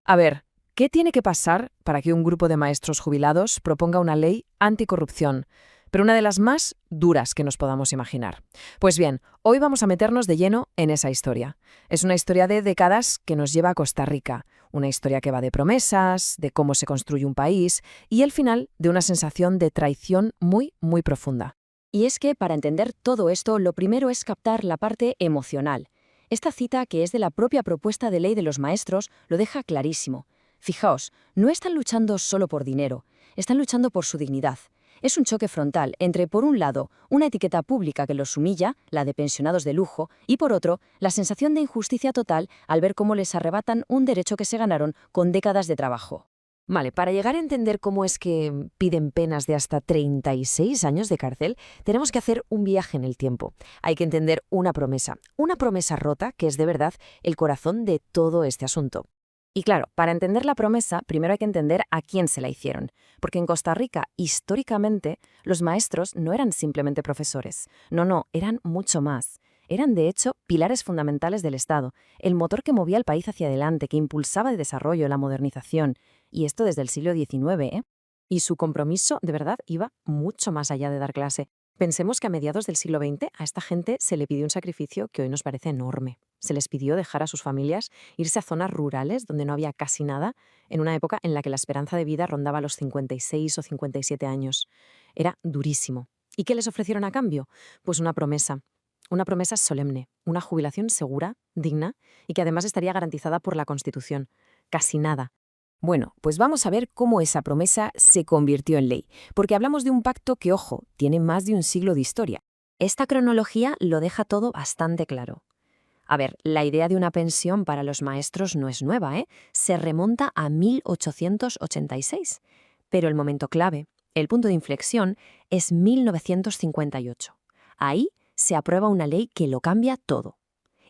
A ver, ¿qué tiene que pasar para que un grupo de maestros jubilados proponga una ley anticorrupción? Pero una de las más duras que nos podamos imaginar. Pues bien, hoy vamos a meternos de lleno en esa historia. Es una historia de décadas que nos lleva a Costa Rica, una historia que va de promesas, de cómo se construye un país y el final de una sensación de traición muy, muy profunda. Y es que, para entender todo esto, lo primero es captar la parte emocional. Esta cita, que es de la propia propuesta de ley de los maestros, lo deja clarísimo. Fijaos, no están luchando solo por dinero, están luchando por su dignidad. Es un choque frontal entre, por un lado, una etiqueta pública que los humilla, la de pensionados de lujo, y por otro, la sensación de injusticia total al ver cómo les arrebatan un derecho que se ganaron con décadas de trabajo. Vale, para llegar a entender cómo es que piden penas de hasta 36 años de cárcel, tenemos que hacer un viaje en el tiempo. Hay que entender una promesa rota que es de verdad el corazón de todo este asunto. Y claro, para entender la promesa, primero hay que entender a quién se la hicieron, porque en Costa Rica, históricamente, los maestros no eran simplemente profesores. No, eran mucho más. Eran, de hecho, pilares fundamentales del Estado, el motor que movía al país hacia adelante, que impulsaba el desarrollo, la modernización. Y esto desde el siglo XIX, ¿eh? Y su compromiso, de verdad, iba mucho más allá de dar clase. Pensemos que a mediados del siglo XX a esta gente se le pidió un sacrificio que hoy nos parece enorme. Se les pidió dejar a sus familias, irse a zonas rurales donde no había casi nada, en una época en la que la esperanza de vida rondaba los 56 o 57 años. Era durísimo. ¿Y qué les ofrecieron a cambio? Pues una promesa solemne, una jubilación segura, digna y que además estaría garantizada por la Constitución. Casi nada. Bueno, pues vamos a ver cómo esa promesa se convirtió en ley, porque hablamos de un pacto que, ojo, tiene más de un siglo de historia. Esta cronología lo deja todo bastante claro. A ver, la idea de una pensión para los maestros no es nueva, ¿eh? Se remonta a 1886. Pero el momento clave, el punto de inflexión, es 1958. Ahí se aprueba una ley que lo cambia todo.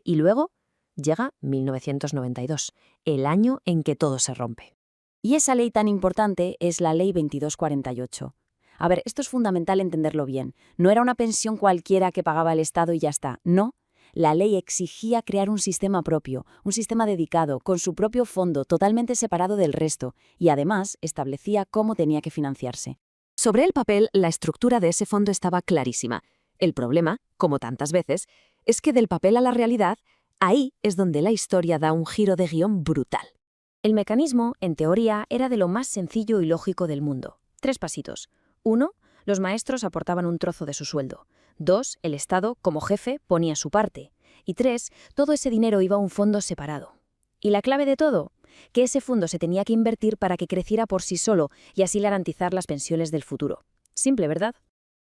Y luego llega 1992, el año en que todo se rompe. Y esa ley tan importante es la Ley 2248. A ver, esto es fundamental entenderlo bien. No era una pensión cualquiera que pagaba el Estado y ya está. No. La ley exigía crear un sistema propio, un sistema dedicado, con su propio fondo, totalmente separado del resto, y además establecía cómo tenía que financiarse. Sobre el papel, la estructura de ese fondo estaba clarísima. El problema, como tantas veces, es que del papel a la realidad, ahí es donde la historia da un giro de guión brutal. El mecanismo, en teoría, era de lo más sencillo y lógico del mundo. 3 pasitos. 1. Los maestros aportaban un trozo de su sueldo. 2. El Estado, como jefe, ponía su parte. Y 3. Todo ese dinero iba a un fondo separado. ¿Y la clave de todo? Que ese fondo se tenía que invertir para que creciera por sí solo y así garantizar las pensiones del futuro. Simple, ¿verdad?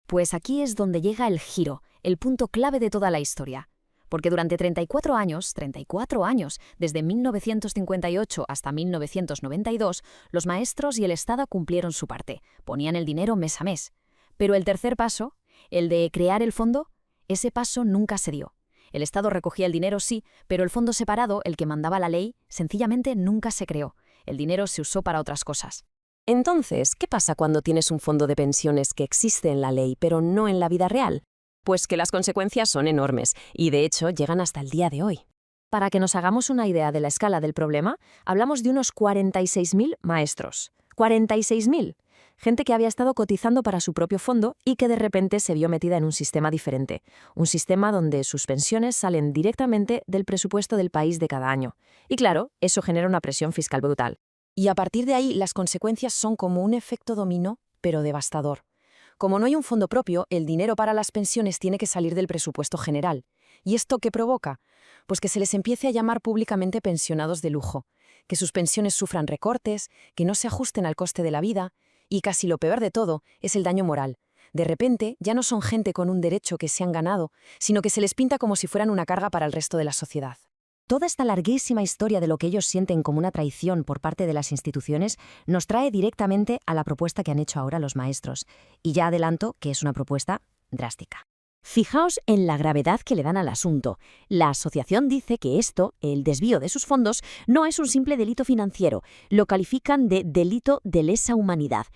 Pues aquí es donde llega el giro, el punto clave de toda la historia. Porque durante 34 años, desde 1958 hasta 1992, los maestros y el Estado cumplieron su parte, ponían el dinero mes a mes. Pero el tercer paso, el de crear el fondo, ese paso nunca se dio. El Estado recogía el dinero, sí, pero el fondo separado, el que mandaba la ley, sencillamente nunca se creó. El dinero se usó para otras cosas. Entonces, ¿qué pasa cuando tienes un fondo de pensiones que existe en la ley, pero no en la vida real? Pues que las consecuencias son enormes y, de hecho, llegan hasta el día de hoy. Para que nos hagamos una idea de la escala del problema, hablamos de unos 46.000 maestros. 46.000. Gente que había estado cotizando para su propio fondo y que de repente se vio metida en un sistema diferente. Un sistema donde sus pensiones salen directamente del presupuesto del país de cada año. Y claro, eso genera una presión fiscal brutal. Y a partir de ahí, las consecuencias son como un efecto dominó, pero devastador. Como no hay un fondo propio, el dinero para las pensiones tiene que salir del presupuesto general. ¿Y esto qué provoca? Pues que se les empiece a llamar públicamente pensionados de lujo, que sus pensiones sufran recortes, que no se ajusten al coste de la vida, y casi lo peor de todo es el daño moral. De repente, ya no son gente con un derecho que se han ganado, sino que se les pinta como si fueran una carga para el resto de la sociedad. Toda esta larguísima historia de lo que ellos sienten como una traición por parte de las instituciones nos trae directamente a la propuesta que han hecho ahora los maestros. Y ya adelanto que es una propuesta drástica. Fijaos en la gravedad que le dan al asunto. La asociación dice que esto, el desvío de sus fondos, no es un simple delito financiero. Lo califican de delito de lesa humanidad.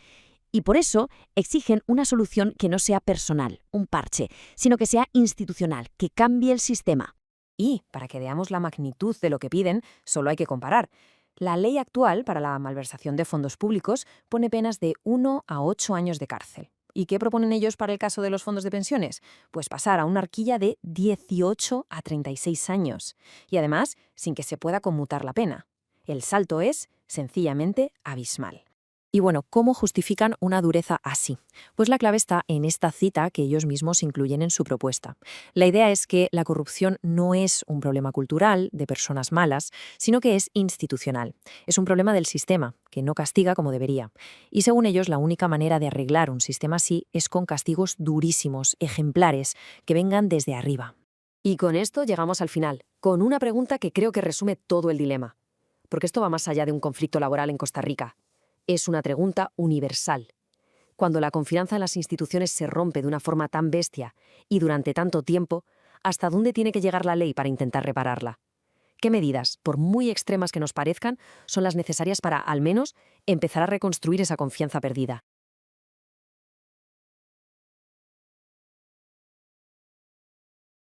Y por eso exigen una solución que no sea personal, un parche, sino que sea institucional, que cambie el sistema. Y, para que veamos la magnitud de lo que piden, solo hay que comparar. La ley actual para la malversación de fondos públicos pone penas de 1 a 8 años de cárcel. ¿Y qué proponen ellos para el caso de los fondos de pensiones? Pues pasar a una horquilla de 18 a 36 años. Y además, sin que se pueda conmutar la pena. El salto es, sencillamente, abismal. Y bueno, ¿cómo justifican una dureza así? Pues la clave está en esta cita que ellos mismos incluyen en su propuesta. La idea es que la corrupción no es un problema cultural de personas malas, sino que es institucional. Es un problema del sistema, que no castiga como debería. Y según ellos, la única manera de arreglar un sistema así es con castigos durísimos, ejemplares, que vengan desde arriba. Y con esto llegamos al final, con una pregunta que creo que resume todo el dilema. Porque esto va más allá de un conflicto laboral en Costa Rica. Es una pregunta universal. Cuando la confianza en las instituciones se rompe de una forma tan bestia y durante tanto tiempo, ¿hasta dónde tiene que llegar la ley para intentar repararla? ¿Qué medidas, por muy extremas que nos parezcan, son las necesarias para, al menos, empezar a reconstruir esa confianza perdida?